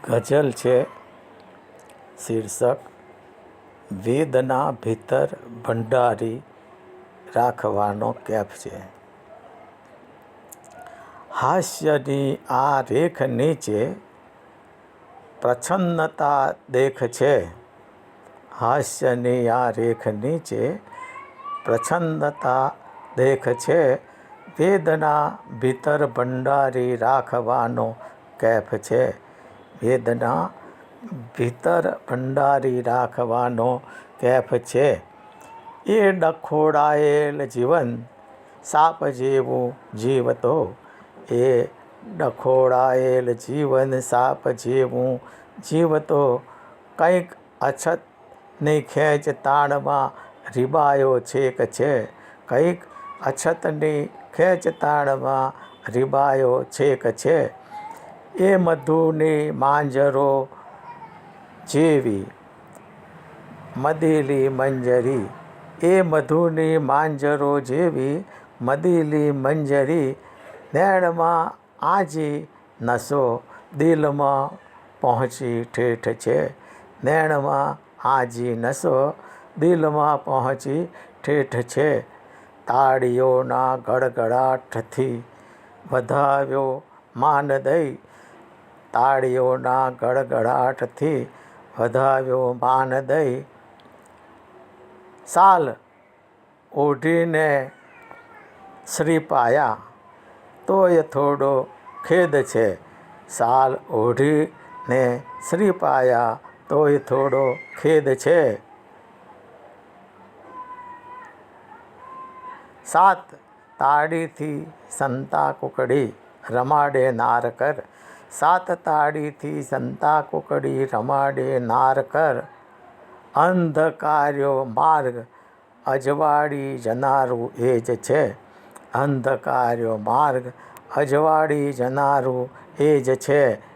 ગઝલ છે. શીર્ષક વેદના ભીતર ભંડારી રાખવાનો કેફ છે. હાસ્યની આ રેખ નીચે પ્રચ્છન્નતા દેખ છે. હાસ્યની આ રેખ નીચે પ્રચ્છન્નતા દેખ છે. વેદના ભીતર ભંડારી રાખવાનો કેફ છે. વેદના ભીતર ભંડારી રાખવાનો કેફ છે. એ ડખોડાયેલ જીવન સાપ જેવું જીવતો. એ ડખોડાયેલ જીવન સાપ જેવું જીવતો. કંઈક અછતની ખેંચ તાણમાં રીબાયો છેક છે. કંઈક અછતની ખેંચ તાણમાં રીબાયો છેક છે. એ મધુની માંજરો જેવી મદીલી મંજરી. એ મધુની માંજરો જેવી મદીલી મંજરી. નૈણમાં આજી નસો દિલમાં પહોંચી ઠેઠ છે. નૈણમાં આજી નસો દિલમાં પહોંચી ઠેઠ છે. તાળીઓના ગડગડાટથી વધાવ્યો માન દઈ. તાળીઓના ગડગડાટથી વધાવ્યો માન દઈ. શાલ ઓઢીને શ્રીપાયા તોય થોડો ખેદ છે. શાલ ઓઢીને શ્રીપાયા તોય થોડો ખેદ છે. સાત તાળીથી સંતા કુકડી રમાડે નારકર. સાત તાળીથી સંતા કુકડી રમાડે નારકર. અંધકાર્યો માર્ગ અજવાળી જનારું એ જ છે. અંધકાર્યો માર્ગ અજવાળી જનારું એ જ છે.